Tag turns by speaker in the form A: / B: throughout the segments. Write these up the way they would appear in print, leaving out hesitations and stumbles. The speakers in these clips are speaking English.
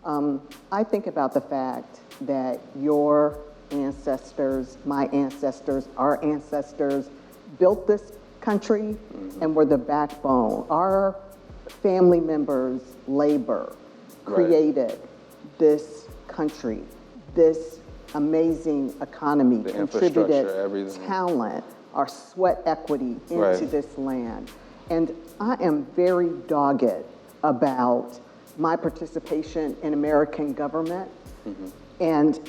A: I think about the fact that your ancestors, my ancestors, our ancestors built this country and were the backbone. Our family members' labor created this country, this amazing economy,
B: The
A: contributed
B: everything.
A: talent, our sweat equity into this land. And I am very dogged about my participation in American government and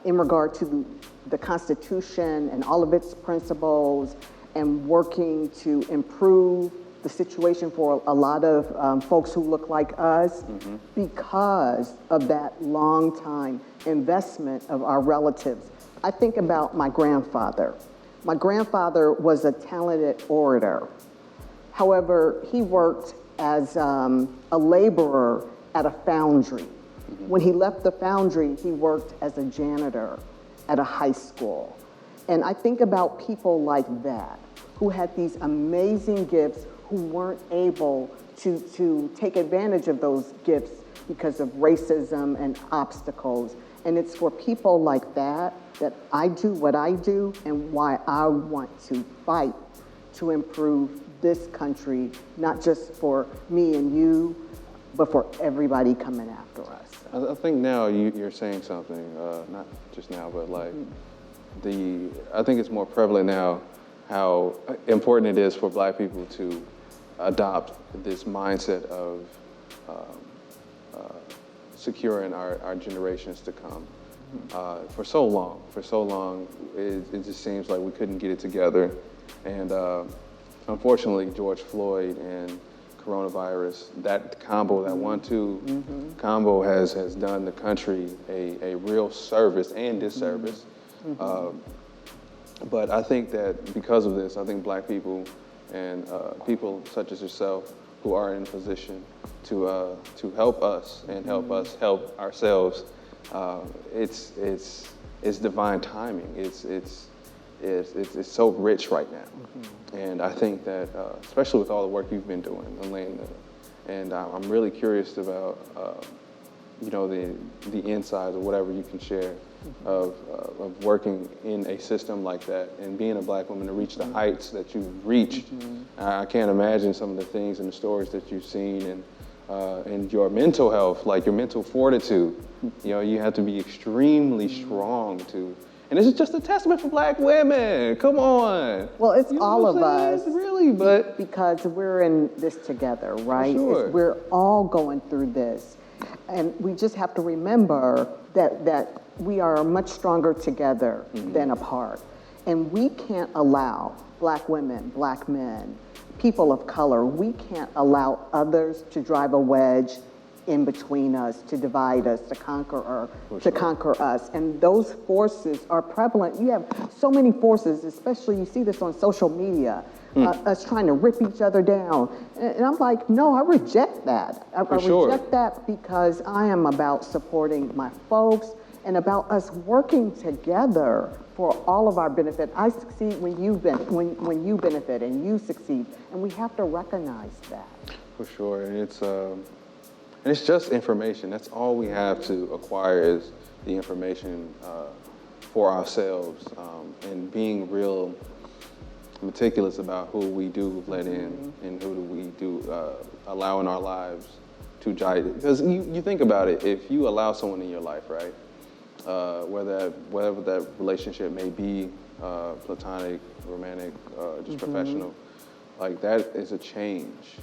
A: in regard to the Constitution and all of its principles and working to improve the situation for a lot of folks who look like us because of that long time investment of our relatives. I think about my grandfather. My grandfather was a talented orator. However, he worked as a laborer at a foundry. When he left the foundry, he worked as a janitor at a high school. And I think about people like that, who had these amazing gifts, who weren't able to take advantage of those gifts because of racism and obstacles. And it's for people like that that I do what I do and why I want to fight to improve this country, not just for me and you, but for everybody coming after us.
B: I think now you're saying something, not just now, but like I think it's more prevalent now how important it is for Black people to adopt this mindset of securing our generations to come. For so long, it just seems like we couldn't get it together. And unfortunately, George Floyd and coronavirus, that combo, that 1-2 combo has done the country a real service and disservice. But I think that because of this, I think Black people and people such as yourself who are in a position to help us and help us help ourselves, it's divine timing. It's so rich right now. And I think that, especially with all the work you've been doing on laying and I'm really curious about, the insides or whatever you can share of working in a system like that and being a Black woman to reach the heights that you've reached. I can't imagine some of the things and the stories that you've seen and your mental health, like your mental fortitude. You have to be extremely strong to. And this is just a testament for Black women. Come on.
A: Well, it's all of us.
B: Really, but.
A: Because we're in this together, right?
B: Sure.
A: We're all going through this. And we just have to remember that we are much stronger together than apart. And we can't allow Black women, Black men, people of color, we can't allow others to drive a wedge in between us, to divide us, to conquer us. And those forces are prevalent. You have so many forces, especially you see this on social media, us trying to rip each other down. And I'm like, no, I reject that. I reject that because I am about supporting my folks and about us working together for all of our benefit. I succeed when you benefit and you succeed, and we have to recognize that.
B: For sure, and it's just information. That's all we have to acquire is the information for ourselves, and being real meticulous about who we do let in and who do we do allow in our lives to guide. Because you think about it, if you allow someone in your life, right, whatever that relationship may be, platonic, romantic, just professional, like that is a change.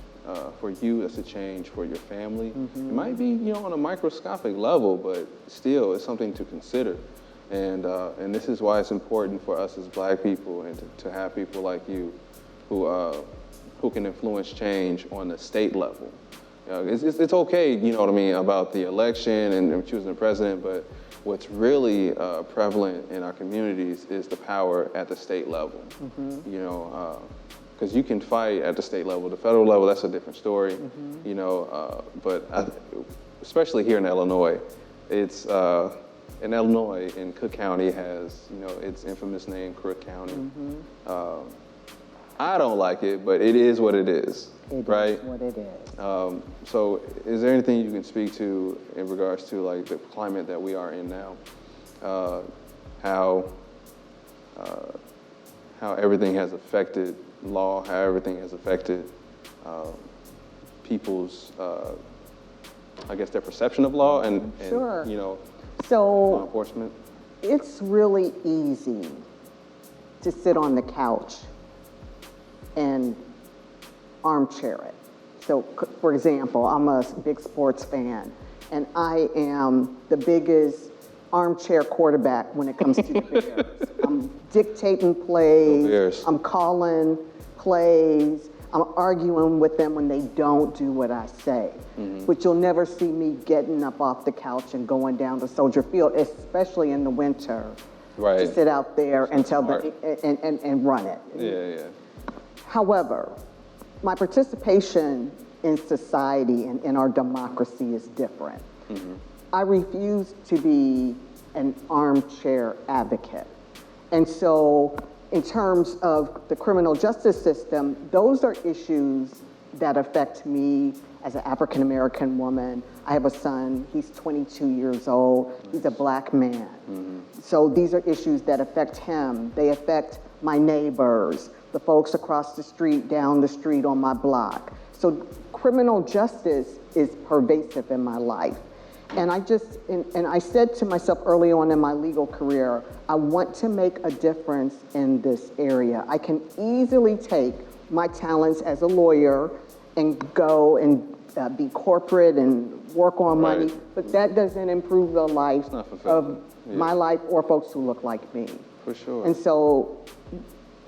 B: For you, that's a change for your family. It might be, on a microscopic level, but still, it's something to consider. And this is why it's important for us as Black people and to have people like you who can influence change on the state level. It's okay, about the election and choosing the president, but what's really prevalent in our communities is the power at the state level. Because you can fight at the state level. The federal level, that's a different story, but especially here in Illinois, it's, in Cook County has, its infamous name, Crook County. I don't like it, but it is what it is, right?
A: It is what it is.
B: So is there anything you can speak to in regards to like the climate that we are in now? How everything has affected law, how everything has affected people's, I guess, their perception of law and
A: Sure.
B: you know,
A: So
B: law enforcement?
A: it's really easy to sit on the couch and armchair it. So, for example, I'm a big sports fan, and I am the biggest armchair quarterback when it comes to the Bears. I'm dictating plays,
B: Bears.
A: I'm calling plays, I'm arguing with them when they don't do what I say. But you'll never see me getting up off the couch and going down to Soldier Field, especially in the winter,
B: Right.
A: to sit out there and tell
B: Smart.
A: them and run it.
B: Yeah.
A: However, my participation in society and in our democracy is different. I refuse to be an armchair advocate. And so in terms of the criminal justice system, those are issues that affect me as an African-American woman. I have a son, he's 22 years old, he's a black man. So these are issues that affect him. They affect my neighbors, the folks across the street, down the street on my block. So criminal justice is pervasive in my life. And I said to myself early on in my legal career, I want to make a difference in this area. I can easily take my talents as a lawyer and go and be corporate and work on money, but that doesn't improve the life of my life or folks who look like me.
B: For sure.
A: And so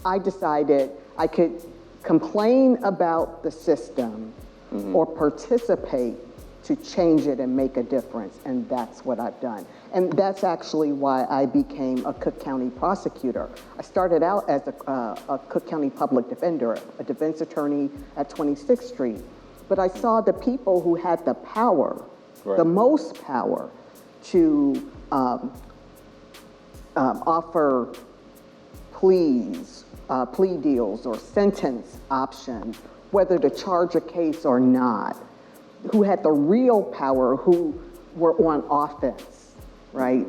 A: I decided I could complain about the system or participate to change it and make a difference, and that's what I've done. And that's actually why I became a Cook County prosecutor. I started out as a Cook County public defender, a defense attorney at 26th Street, but I saw the people who had the power, the most power, to offer plea deals or sentence options, whether to charge a case or not, who had the real power, who were on offense, right,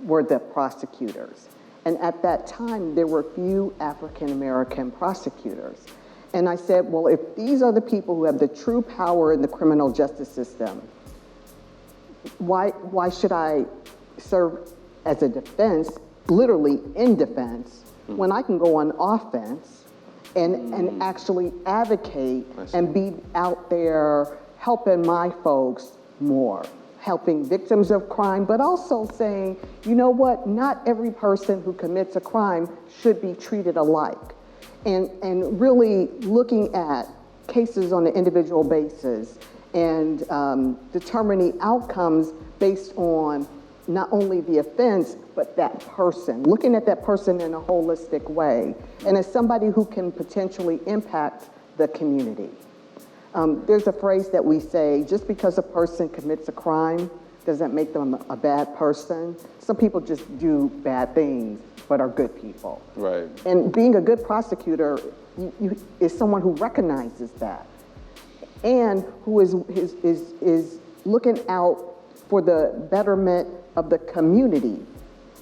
A: were the prosecutors. And at that time, there were few African-American prosecutors. And I said, well, if these are the people who have the true power in the criminal justice system, why should I serve as a defense, literally in defense, when I can go on offense and actually advocate and be out there helping my folks more, helping victims of crime, but also saying, you know what, not every person who commits a crime should be treated alike. And really looking at cases on an individual basis and determining outcomes based on not only the offense, but that person, looking at that person in a holistic way, and as somebody who can potentially impact the community. There's a phrase that we say, just because a person commits a crime doesn't make them a bad person. Some people just do bad things, but are good people.
B: Right.
A: And being a good prosecutor is someone who recognizes that and who is looking out for the betterment of the community,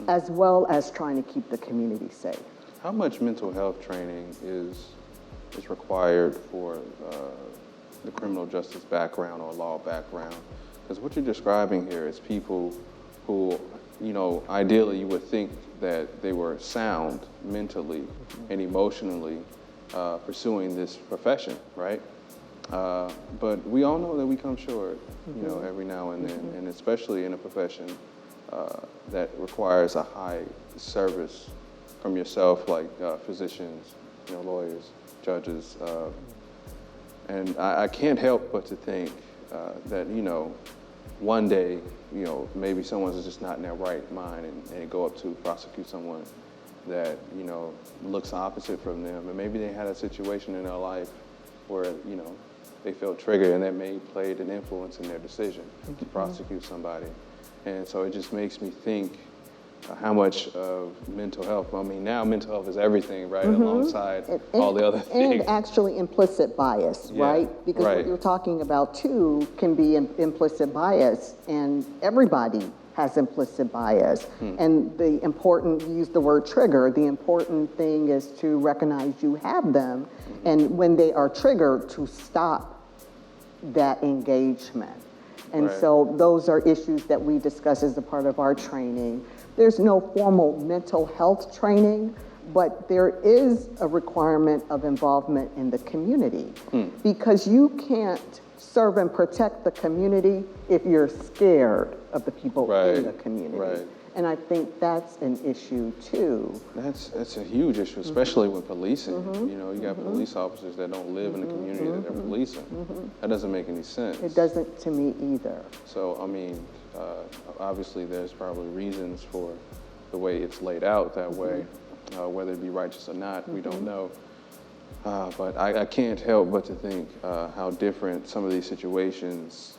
A: as well as trying to keep the community safe.
B: How much mental health training is required for the criminal justice background or law background? Because what you're describing here is people who, you know, ideally you would think that they were sound mentally and emotionally pursuing this profession, right? But we all know that we come short, you know, every now and then, and especially in a profession that requires a high service from yourself, like physicians, you know, lawyers, judges. And I can't help but to think that, you know, one day, you know, maybe someone's just not in their right mind and go up to prosecute someone that, you know, looks opposite from them. And maybe they had a situation in their life where, you know, they felt triggered and that may played an influence in their decision to prosecute somebody. And so it just makes me think how much of mental health, I mean, now mental health is everything, right, alongside all the other things.
A: And actually implicit bias, right? Because what you're talking about too can be implicit bias, and everybody has implicit bias. And the important, you use the word trigger, the important thing is to recognize you have them, and when they are triggered, to stop that engagement. And so those are issues that we discuss as a part of our training. There's no formal mental health training, but there is a requirement of involvement in the community, because you can't serve and protect the community if you're scared of the people in the community. And I think that's an issue too.
B: That's a huge issue, especially with policing. You know, you got police officers that don't live in the community that they're policing. That doesn't make any sense.
A: It doesn't to me either.
B: So, I mean, obviously there's probably reasons for the way it's laid out that way, whether it be righteous or not, we don't know. But I can't help but to think how different some of these situations,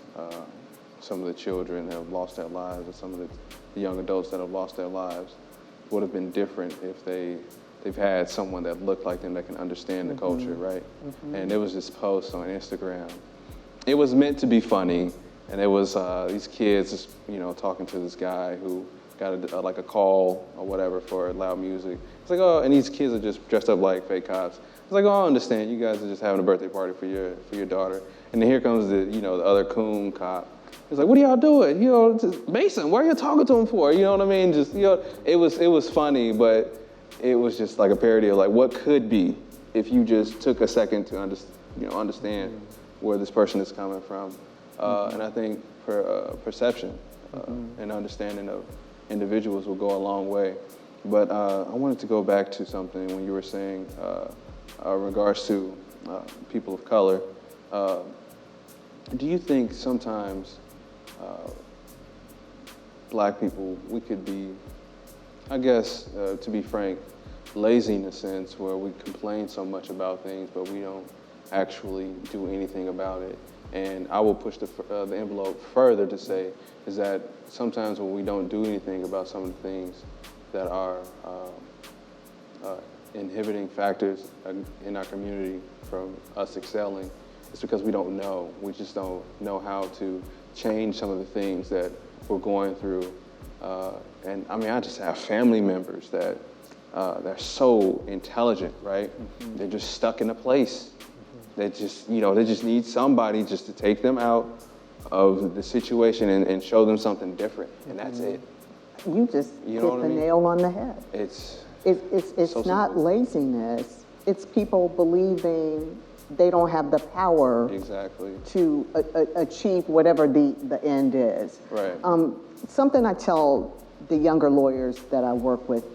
B: some of the children that have lost their lives, or some of the young adults that have lost their lives, would have been different if they've had someone that looked like them that can understand the culture, right? And there was this post on Instagram. It was meant to be funny, and it was these kids, you know, talking to this guy who got like a call or whatever for loud music. It's like, oh, and these kids are just dressed up like fake cops. It's like, oh, I understand. You guys are just having a birthday party for your daughter. And then here comes the other coon cop. He's like, what are y'all doing? You know, just, Mason, what are you talking to him for? You know what I mean? Just, it was funny, but it was just like a parody of like what could be if you just took a second to understand where this person is coming from. And I think perception and understanding of individuals will go a long way. But I wanted to go back to something when you were saying regards to people of color. Do you think sometimes Black people, we could be, I guess, to be frank, lazy in a sense where we complain so much about things, but we don't actually do anything about it? And I will push the envelope further to say is that sometimes when we don't do anything about some of the things that are inhibiting factors in our community from us excelling, it's because we don't know. We just don't know how to change some of the things that we're going through. And I mean, I just have family members that they're so intelligent, right? They're just stuck in a place. They just, they just need somebody just to take them out of the situation and show them something different, and that's it.
A: You just hit the nail on the head.
B: It's
A: so not laziness. It's people believing they don't have the power to achieve whatever the end is.
B: Right.
A: Something I tell the younger lawyers that I work with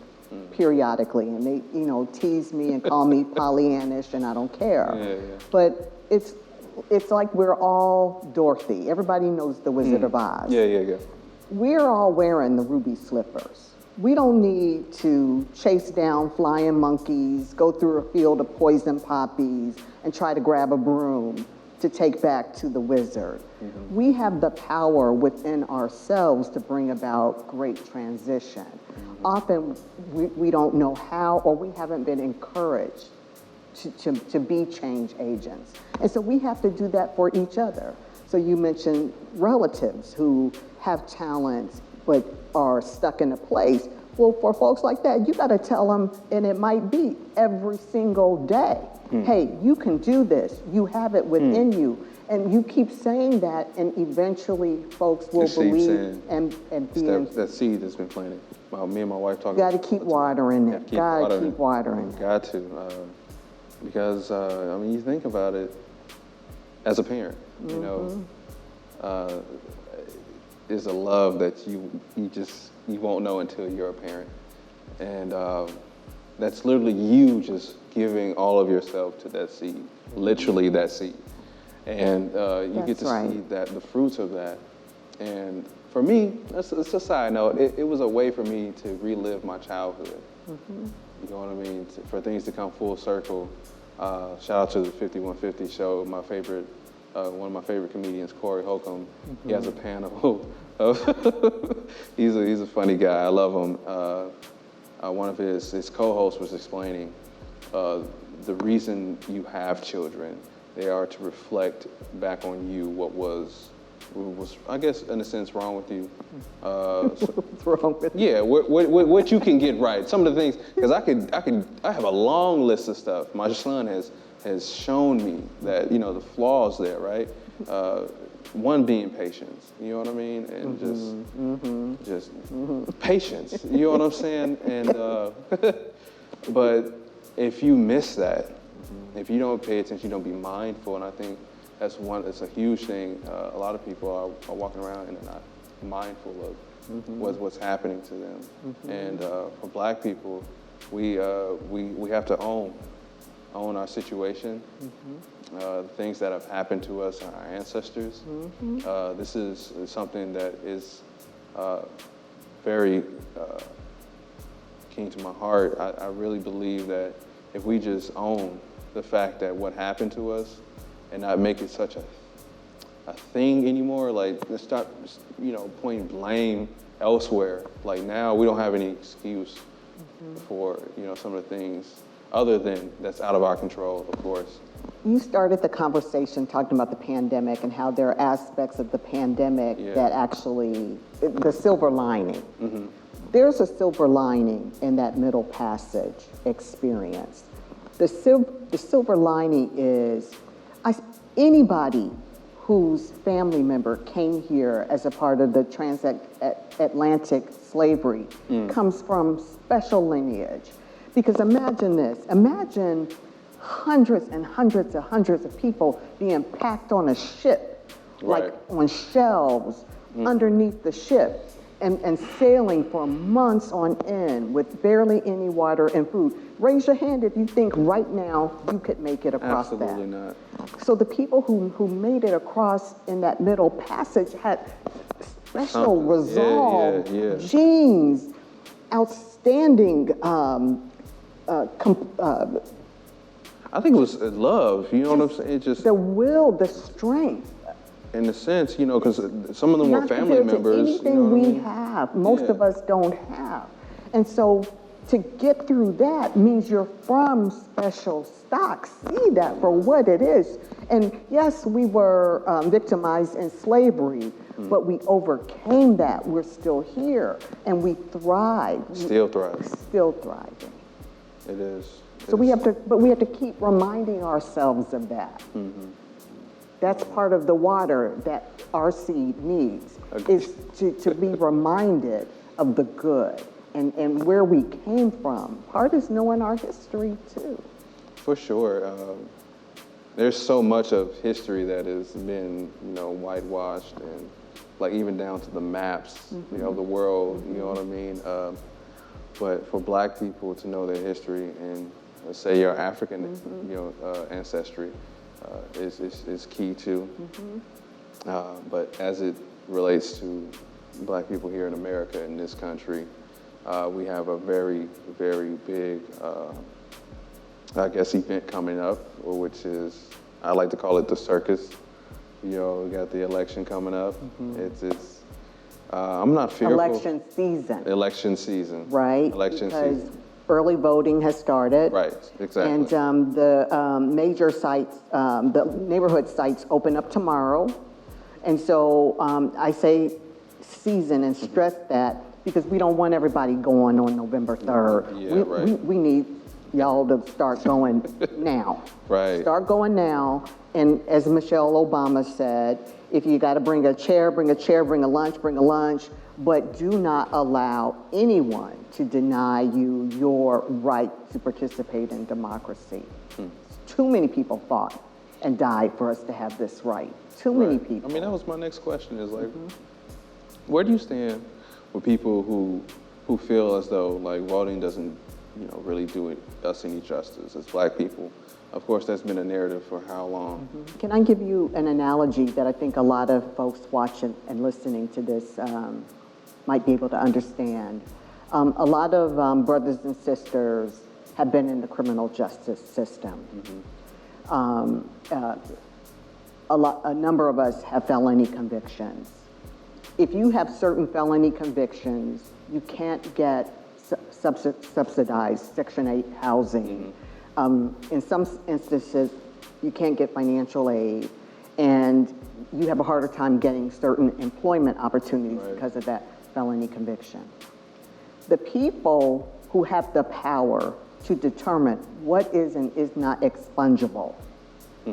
A: periodically, and they tease me and call me Pollyannish, and I don't care. But it's like we're all Dorothy. Everybody knows the Wizard of Oz. We're all wearing the ruby slippers. We don't need to chase down flying monkeys, go through a field of poison poppies, and try to grab a broom to take back to the wizard. We have the power within ourselves to bring about great transition. Often we don't know how, or we haven't been encouraged to be change agents. And so we have to do that for each other. So you mentioned relatives who have talents but are stuck in a place. Well, for folks like that, you gotta tell them, and it might be every single day, hey, you can do this, you have it within you. And you keep saying that, and eventually folks will believe and be
B: that seed has been planted. Me and my wife talking.
A: Gotta keep watering it, gotta keep watering it.
B: Got to, because, I mean, you think about it, as a parent, there's a love that you won't know until you're a parent. And that's literally you just giving all of yourself to that seed, literally that seed. And you get to see the fruits of that. And for me, it's a side note, it was a way for me to relive my childhood. You know what I mean? For things to come full circle. Shout out to the 5150 show, one of my favorite comedians, Corey Holcomb. He has a panel He's a funny guy. I love him. One of his co-hosts was explaining the reason you have children. They are to reflect back on you what was I guess in a sense wrong with you.
A: What's wrong with you?
B: Yeah, what you can get right. Some of the things, because I have a long list of stuff. My son has shown me that, you know, the flaws there, right? One being patience, you know what I mean? And just patience, you know what I'm saying? And, but if you miss that, if you don't pay attention, you don't be mindful, and I think it's a huge thing. A lot of people are walking around and they're not mindful of what's happening to them. And for Black people, we have to own our situation, the things that have happened to us and our ancestors. This is something that is very keen to my heart. I really believe that if we just own the fact that what happened to us and not make it such a thing anymore, like let's stop, you know, pointing blame elsewhere. Like now we don't have any excuse for, you know, some of the things other than that's out of our control, of course.
A: You started the conversation talking about the pandemic and how there are aspects of the pandemic that actually, the silver lining. There's a silver lining in that Middle Passage experience. The silver lining is anybody whose family member came here as a part of the transatlantic slavery comes from special lineage. Because imagine this, imagine hundreds and hundreds and hundreds of people being packed on a ship, like on shelves underneath the ship, and sailing for months on end with barely any water and food. Raise your hand if you think right now you could make it across that.
B: Absolutely not.
A: So the people who made it across in that Middle Passage had special resolve, genes, outstanding
B: I think it was love, you know what I'm saying? It just
A: the will, the strength.
B: In a sense, you know, because some of them were family members.
A: Anything
B: you know
A: we
B: I mean?
A: have, most of us don't have. And so to get through that means you're from special stock. See that for what it is. And yes, we were victimized in slavery, but we overcame that. We're still here, and we thrive.
B: Still thriving.
A: Still thriving.
B: It is.
A: So we have to keep reminding ourselves of that. That's part of the water that our seed needs, is to be reminded of the good and where we came from. Part is knowing our history too.
B: For sure. There's so much of history that has been, you know, whitewashed, and like even down to the maps, you know, the world, you know what I mean? But for Black people to know their history and say your African, you know, ancestry, is key too. But as it relates to Black people here in America, in this country, we have a very, very big, I guess, event coming up, which is, I like to call it the circus. You know, we got the election coming up. I'm not fearful.
A: Election season.
B: Election season.
A: Right.
B: Election
A: because
B: season.
A: Early voting has started.
B: Right, exactly.
A: And the major sites, the neighborhood sites open up tomorrow. And so I say season and stress that because we don't want everybody going on November 3rd. We need y'all to start going now.
B: Right.
A: Start going now. And as Michelle Obama said, if you got to bring a chair, bring a chair, bring a lunch, but do not allow anyone to deny you your right to participate in democracy. Too many people fought and died for us to have this right. Too many people.
B: I mean, that was my next question is like, where do you stand with people who feel as though like voting doesn't, you know, really do us any justice as Black people? Of course, that's been a narrative for how long?
A: Can I give you an analogy that I think a lot of folks watching and listening to this might be able to understand? A lot of brothers and sisters have been in the criminal justice system. A number of us have felony convictions. if you have certain felony convictions, you can't get subsidized Section 8 housing. In some instances, you can't get financial aid, and you have a harder time getting certain employment opportunities because of that felony conviction. The people who have the power to determine what is and is not expungible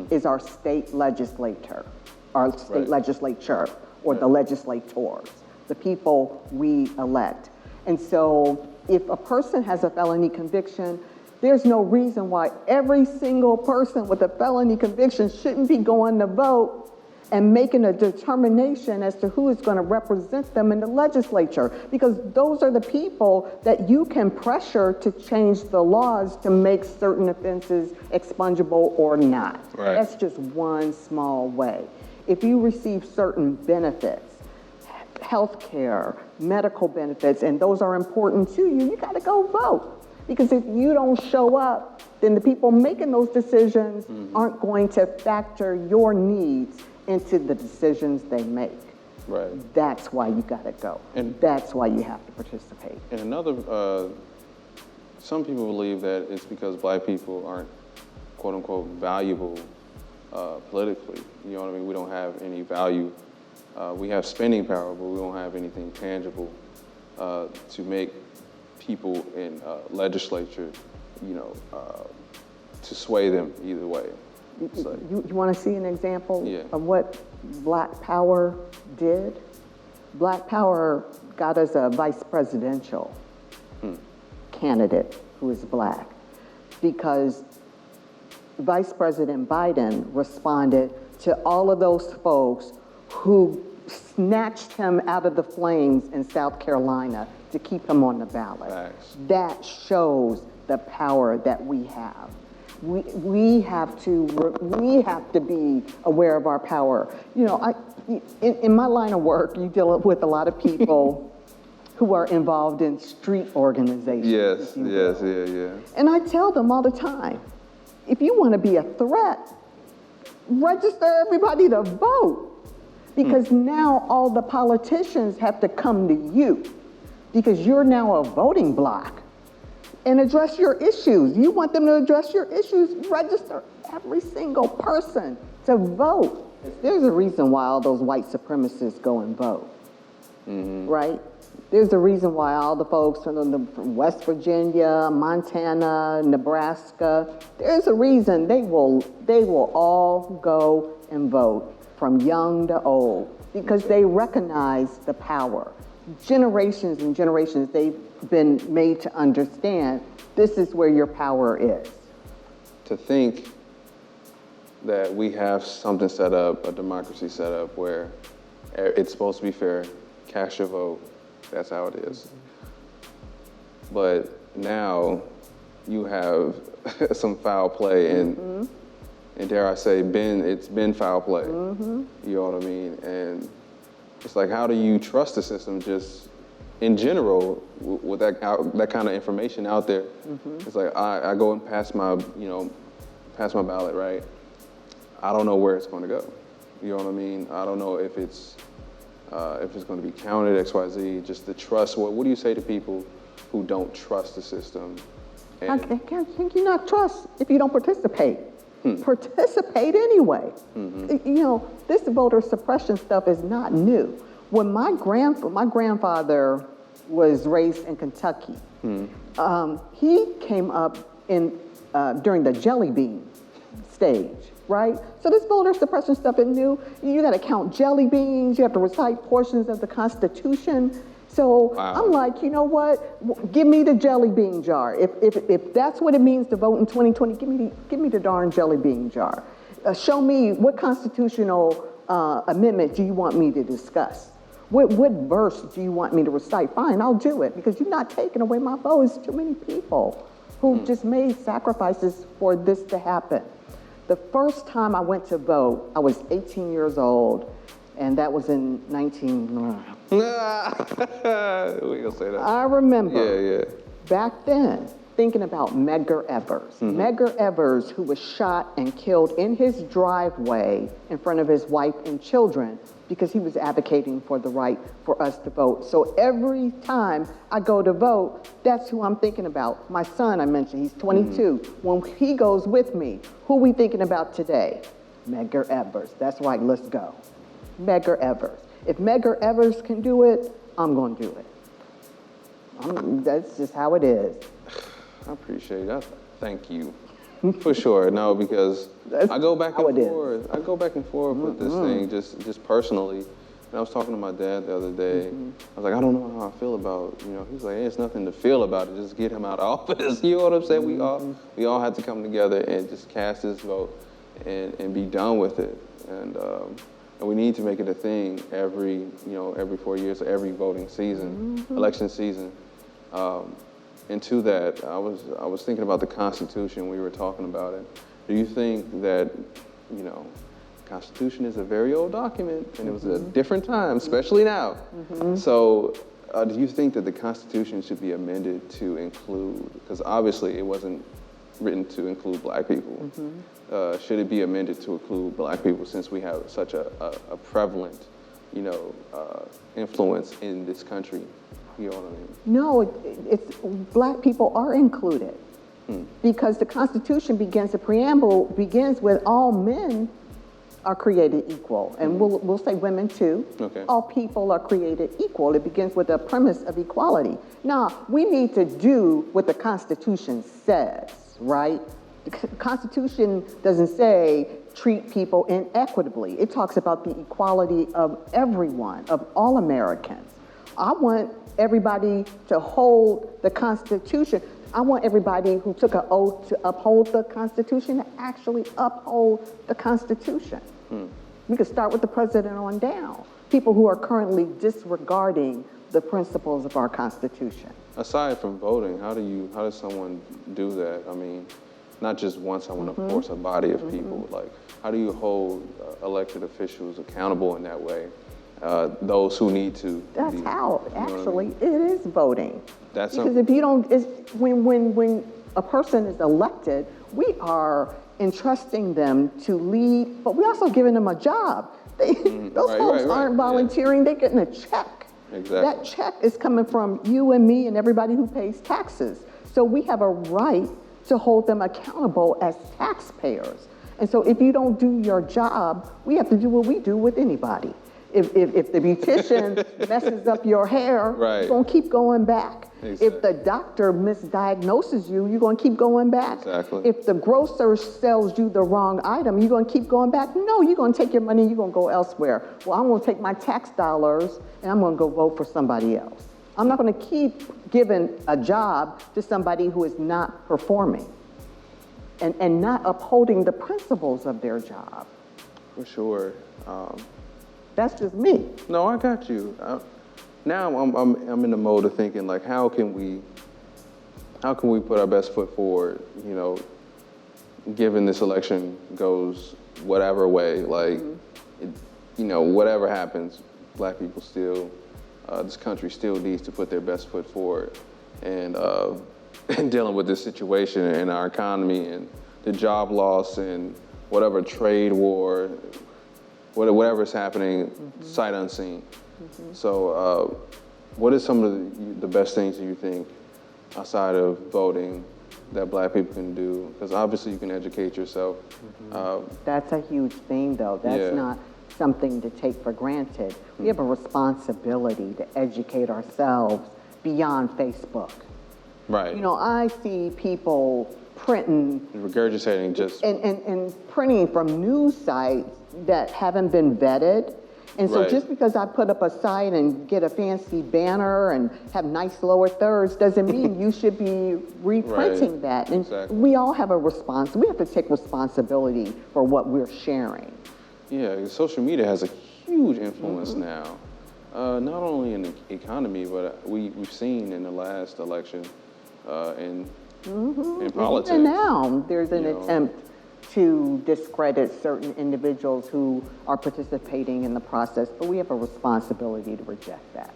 A: is our state legislature, or the legislators, the people we elect. And so if a person has a felony conviction, there's no reason why every single person with a felony conviction shouldn't be going to vote and making a determination as to who is going to represent them in the legislature, because those are the people that you can pressure to change the laws to make certain offenses expungible or not.
B: Right.
A: That's just one small way. If you receive certain benefits, health care, medical benefits, and those are important to you, you got to go vote. Because if you don't show up, then the people making those decisions aren't going to factor your needs into the decisions they make.
B: Right.
A: That's why you got to go.
B: And
A: that's why you have to participate.
B: And another, some people believe that it's because black people aren't, quote unquote, valuable politically. You know what I mean? We don't have any value. We have spending power, but we don't have anything tangible to make people in legislature, to sway them either way. So,
A: you want to see an example
B: Yeah.
A: of what Black Power did? Black Power got us a vice presidential candidate who is black, because Vice President Biden responded to all of those folks who snatched him out of the flames in South Carolina to keep him on the ballot.
B: Thanks.
A: That shows the power that we have. We have to be aware of our power. In my line of work, you deal with a lot of people who are involved in street organizations.
B: Yes, yeah.
A: And I tell them all the time, if you want to be a threat, register everybody to vote. Because now all the politicians have to come to you, because you're now a voting bloc, and address your issues. You want them to address your issues, register every single person to vote. There's a reason why all those white supremacists go and vote, right? There's a reason why all the folks from West Virginia, Montana, Nebraska, there's a reason they will all go and vote, from young to old, because they recognize the power. Generations and generations, they've been made to understand this is where your power is.
B: To think that we have something set up, a democracy set up, where it's supposed to be fair, cast your vote, that's how it is. But now you have some foul play, and dare I say, it's been foul play. You know what I mean? And it's like, how do you trust the system just in general with that kind of information out there? It's like, I go and pass my ballot, right? I don't know where it's going to go. You know what I mean? I don't know if it's going to be counted, X, Y, Z, just the trust. What do you say to people who don't trust the system?
A: How can you not trust if you don't participate? Participate anyway. This voter suppression stuff is not new. When my grandfather was raised in Kentucky, he came up during the jelly bean stage, right? So this voter suppression stuff is new. You got to count jelly beans. You have to recite portions of the Constitution. So
B: wow.
A: I'm like, you know what? Give me the jelly bean jar. If that's what it means to vote in 2020, give me the darn jelly bean jar. Show me what constitutional amendment do you want me to discuss? What verse do you want me to recite? Fine, I'll do it, because you're not taking away my vote. It's too many people who just made sacrifices for this to happen. The first time I went to vote, I was 18 years old, and that was in
B: We gonna say that.
A: I remember
B: Yeah.
A: back then, thinking about Medgar Evers. Medgar Evers, who was shot and killed in his driveway in front of his wife and children because he was advocating for the right for us to vote. So every time I go to vote, that's who I'm thinking about. My son, I mentioned, he's 22. When he goes with me, who are we thinking about today? Medgar Evers. That's right, let's go. Medgar Evers. If Medgar Evers can do it, I'm going to do it. That's just how it is.
B: I appreciate that. Thank you. For sure. No, because I go back and forth. I go back and forth with this thing, just personally. And I was talking to my dad the other day. I was like, I don't know how I feel about, he's like, there's nothing to feel about it. Just get him out of office. You know what I'm saying? We all had to come together and just cast this vote and be done with it. And we need to make it a thing every 4 years, every voting season, election season. And to that, I was thinking about the Constitution. We were talking about it. Do you think that, the Constitution is a very old document, and it was a different time, especially now. So, do you think that the Constitution should be amended to include? Because obviously, it wasn't written to include Black people. Should it be amended to include Black people since we have such a prevalent, influence in this country? You know what I mean? No,
A: it's Black people are included because the Constitution the preamble begins with all men are created equal, and we'll say women too.
B: Okay.
A: All people are created equal. It begins with a premise of equality. Now, we need to do what the Constitution says, right? The Constitution doesn't say treat people inequitably. It talks about the equality of everyone, of all Americans. I want everybody to hold the Constitution. I want everybody who took an oath to uphold the Constitution to actually uphold the Constitution. We could start with the president on down. People who are currently disregarding the principles of our Constitution.
B: Aside from voting, how does someone do that? I mean, not just once I want to force a body of people. Like, how do you hold elected officials accountable in that way? Those who need to.
A: That's how, actually, it is voting.
B: Because
A: if you don't, when a person is elected, we are entrusting them to lead, but we're also giving them a job. Those folks aren't volunteering, they're getting a check.
B: Exactly.
A: That check is coming from you and me and everybody who pays taxes. So we have a right to hold them accountable as taxpayers. And so if you don't do your job, we have to do what we do with anybody. If the beautician messes up your hair, you're going to keep going back.
B: Exactly.
A: If the doctor misdiagnoses you, you're going to keep going back.
B: Exactly.
A: If the grocer sells you the wrong item, you're going to keep going back. No, you're going to take your money, you're going to go elsewhere. Well, I'm going to take my tax dollars and I'm going to go vote for somebody else. I'm not going to keep giving a job to somebody who is not performing and not upholding the principles of their job.
B: For sure.
A: That's just me.
B: No, I got you. Now I'm in the mode of thinking, like, how can we put our best foot forward? Given this election goes whatever way, like, whatever happens, Black people still, this country still needs to put their best foot forward, and dealing with this situation in our economy and the job loss and whatever trade war. Whatever is happening, sight unseen. So what is some of the best things you think, outside of voting, that Black people can do? Because obviously you can educate yourself.
A: That's a huge thing, though. That's not something to take for granted. We have a responsibility to educate ourselves beyond Facebook.
B: Right.
A: I see people printing.
B: Regurgitating just.
A: And printing from news sites that haven't been vetted. And so just because I put up a site and get a fancy banner and have nice lower thirds doesn't mean you should be reprinting that. And we all have we have to take responsibility for what we're sharing.
B: Yeah, social media has a huge influence now, not only in the economy, but we've seen in the last election in politics.
A: And now there's an attempt to discredit certain individuals who are participating in the process, but we have a responsibility to reject that.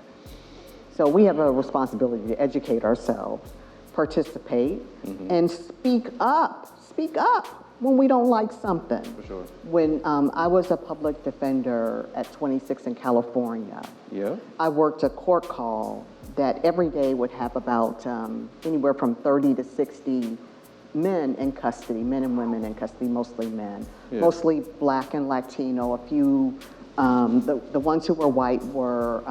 A: So we have a responsibility to educate ourselves participate, and speak up when we don't like something.
B: For sure.
A: When I was a public defender at 26 in California,
B: Yeah.
A: I worked a court call that every day would have about anywhere from 30 to 60 men in custody, men and women in custody, mostly men, mostly Black and Latino. A few, the ones who were white were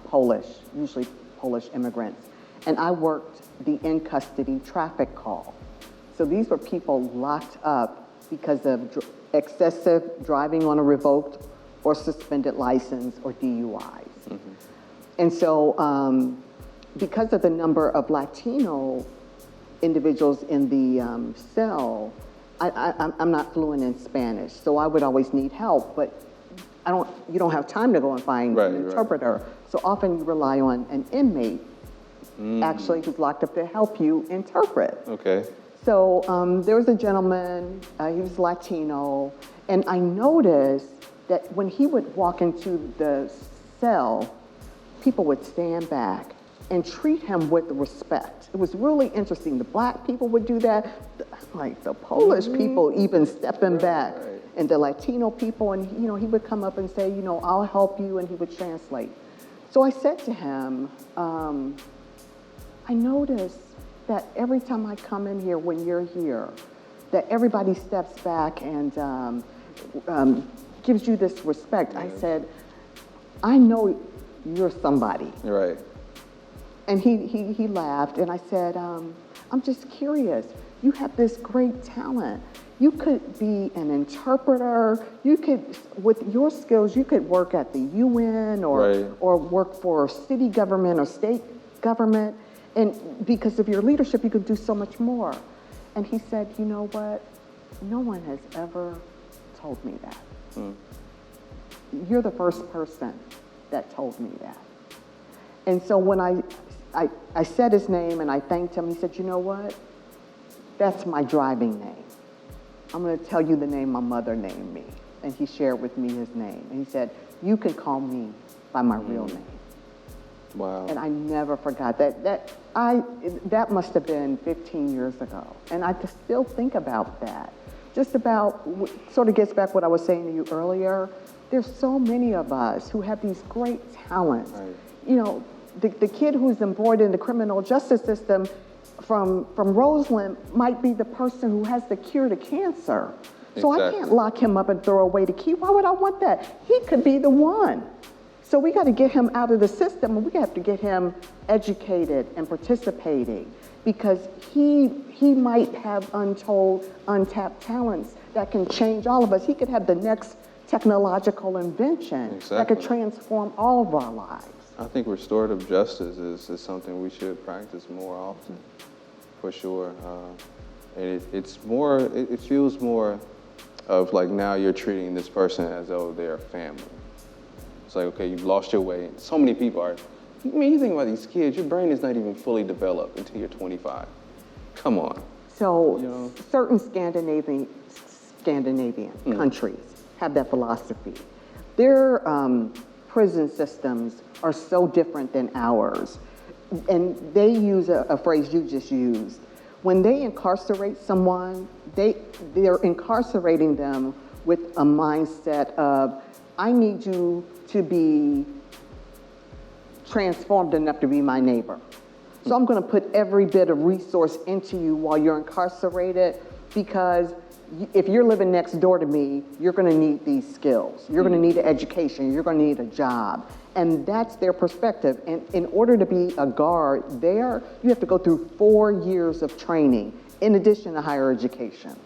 A: Polish, usually Polish immigrants. And I worked the in-custody traffic call. So these were people locked up because of excessive driving on a revoked or suspended license or DUIs. And so because of the number of Latino individuals in the cell, I'm not fluent in Spanish, so I would always need help, but you don't have time to go and find an interpreter. So often you rely on an inmate, actually, who's locked up to help you interpret.
B: Okay.
A: So there was a gentleman, he was Latino, and I noticed that when he would walk into the cell, people would stand back and treat him with respect. It was really interesting. The Black people would do that, like the Polish people even stepping back, and the Latino people, and he would come up and say, I'll help you, and he would translate. So I said to him, I noticed that every time I come in here when you're here, that everybody steps back and gives you this respect. I said, I know you're somebody.
B: Right.
A: And he laughed, and I said, I'm just curious. You have this great talent. You could be an interpreter. You could, with your skills, you could work at the UN or work for city government or state government. And because of your leadership, you could do so much more. And he said, you know what? No one has ever told me that. You're the first person that told me that. And so when I said his name and I thanked him, he said, you know what? That's my driving name. I'm going to tell you the name my mother named me. And he shared with me his name. And he said, you can call me by my real name.
B: Wow.
A: And I never forgot that. That must have been 15 years ago. And I just still think about that. Just about, sort of gets back what I was saying to you earlier. There's so many of us who have these great talents. Right. The kid who's embroidered in the criminal justice system from Roseland might be the person who has the cure to cancer. So I can't lock him up and throw away the key. Why would I want that? He could be the one. So we got to get him out of the system, and we have to get him educated and participating, because he might have untapped talents that can change all of us. He could have the next technological invention that could transform all of our lives.
B: I think restorative justice is something we should practice more often, for sure. And it feels more of like now you're treating this person as though they're family. It's like, okay, you've lost your way. So many people are, you think about these kids, your brain is not even fully developed until you're 25. Come on.
A: So certain Scandinavian countries have that philosophy. Their prison systems are so different than ours. And they use a phrase you just used. When they incarcerate someone, they're incarcerating them with a mindset of, I need you to be transformed enough to be my neighbor. So I'm going to put every bit of resource into you while you're incarcerated, because if you're living next door to me, you're going to need these skills. You're going to need an education. You're going to need a job. And that's their perspective. And in order to be a guard there, you have to go through 4 years of training in addition to higher education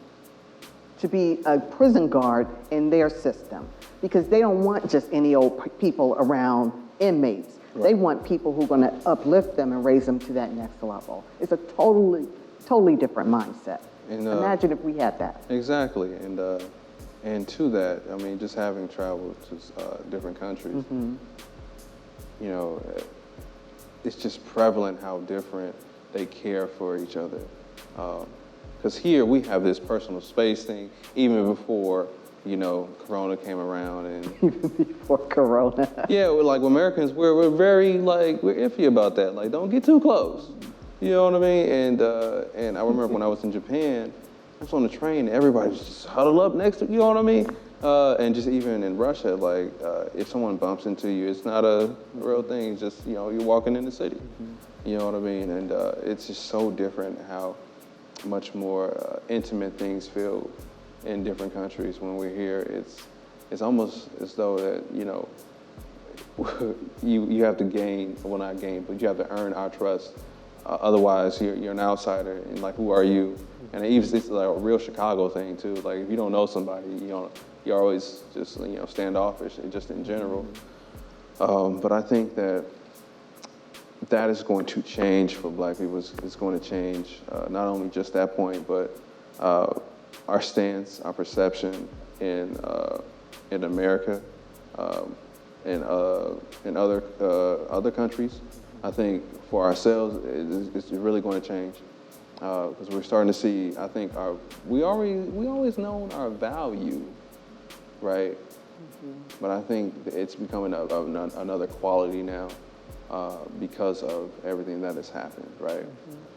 A: to be a prison guard in their system, because they don't want just any old people around inmates. Right. They want people who are going to uplift them and raise them to that next level. It's a totally different mindset. And, imagine if we had that.
B: Exactly. And to that, I mean, just having traveled to different countries, it's just prevalent how different they care for each other. Because here we have this personal space thing, even before, Corona came around. And
A: even before Corona.
B: Yeah, we're Americans, we're very, we're iffy about that. Like, don't get too close. You know what I mean? And I remember when I was in Japan, I was on the train, everybody was just huddled up next to, you know what I mean? And just even in Russia, like, if someone bumps into you, it's not a real thing. It's just, you're walking in the city. You know what I mean? And it's just so different how much more intimate things feel in different countries when we're here. It's almost as though that, you have to gain, well, not gain, but you have to earn our trust. Otherwise, you're an outsider, and like, who are you? And it's like a real Chicago thing too. Like, if you don't know somebody, you're always just standoffish, just in general. But I think that is going to change for Black people. It's going to change not only just that point, but our stance, our perception in America, in other countries. I think for ourselves, it's really going to change because we're starting to see. I think we always known our value, right? But I think it's becoming another quality now because of everything that has happened, right?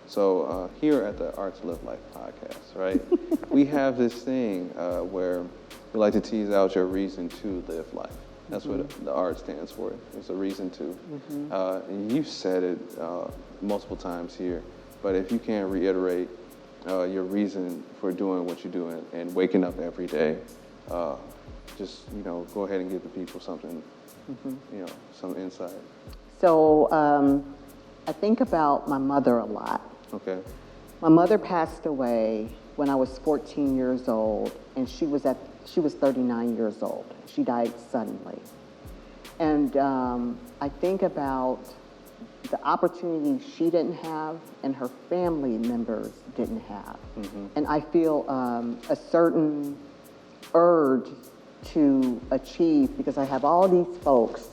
B: So here at the Art to Live Life podcast, right, we have this thing where we like to tease out your reason to live life. That's what the ART stands for. It's a reason to. And you've said it multiple times here, but if you can't reiterate your reason for doing what you're doing and waking up every day, just go ahead and give the people something, some insight.
A: So I think about my mother a lot.
B: Okay.
A: My mother passed away when I was 14 years old, and she was 39 years old. She died suddenly. And I think about the opportunity she didn't have and her family members didn't have. And I feel a certain urge to achieve, because I have all these folks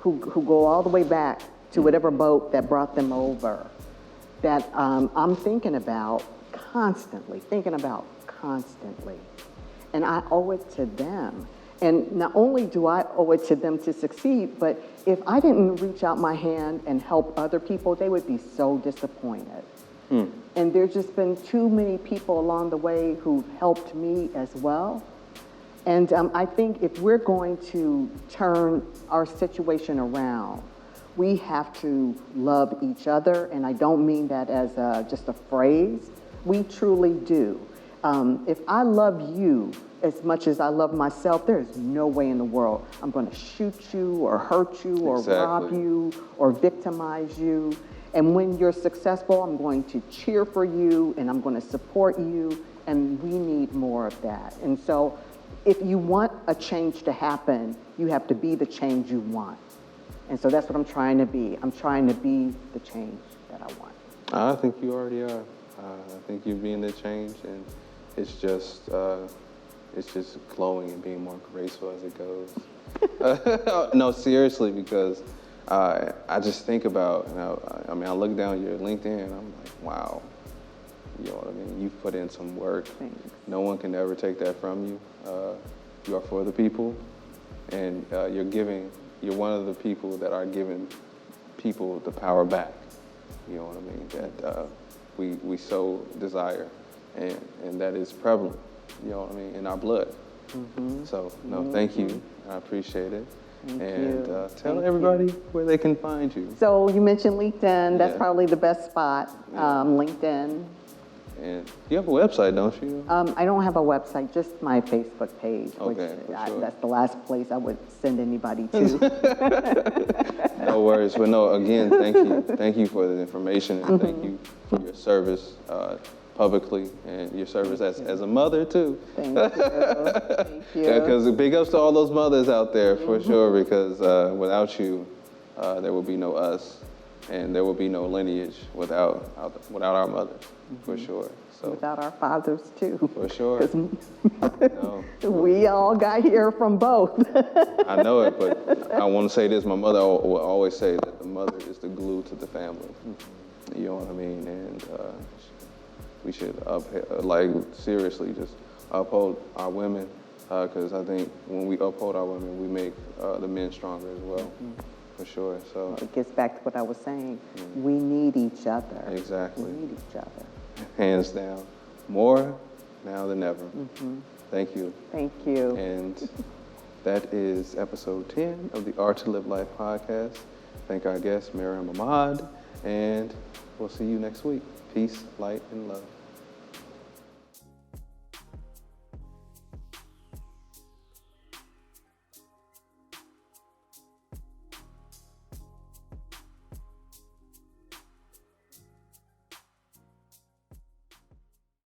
A: who go all the way back to whatever boat that brought them over, that I'm thinking about constantly. And I owe it to them. And not only do I owe it to them to succeed, but if I didn't reach out my hand and help other people, they would be so disappointed. And there's just been too many people along the way who helped me as well. And I think if we're going to turn our situation around, we have to love each other. And I don't mean that as just a phrase. We truly do. If I love you as much as I love myself, there is no way in the world I'm going to shoot you or hurt you or rob you or victimize you. And when you're successful, I'm going to cheer for you and I'm going to support you. And we need more of that. And so if you want a change to happen, you have to be the change you want. And so that's what I'm trying to be. I'm trying to be the change that I want.
B: I think you already are. I think you're being the change, and it's just glowing and being more graceful as it goes. No, seriously, because I just think about, I look down your LinkedIn and I'm like, wow, you know what I mean? You've put in some work.
A: Thanks.
B: No one can ever take that from you. You are for the people, and you're one of the people that are giving people the power back. You know what I mean? That we so desire, and that is prevalent, you know what I mean, in our blood. So, no, thank you. I appreciate it. Tell everybody where they can find you.
A: So you mentioned LinkedIn. That's probably the best spot, LinkedIn.
B: And you have a website, don't you?
A: I don't have a website, just my Facebook page, which
B: sure.
A: That's the last place I would send anybody to.
B: No worries. But no, again, thank you. Thank you for the information, and thank you for your service publicly and your service as a mother, too.
A: Thank you. Thank you.
B: Yeah, because big ups to all those mothers out there, for sure, because without you, there would be no us, and there would be no lineage without our mothers, for sure. So
A: without our fathers, too.
B: For sure. No.
A: We all got here from both.
B: I know it, but I want to say this. My mother will always say that the mother is the glue to the family. You know what I mean? And we should, seriously just uphold our women, because I think when we uphold our women, we make the men stronger as well. for sure. So
A: It gets back to what I was saying. We need each other.
B: Exactly.
A: We need each other.
B: hands down, more now than ever. Thank you.
A: Thank you.
B: And that is episode 10 of the Art to Live Life podcast. Thank our guest, Maryam Ahmad, and we'll see you next week. Peace, light, and love.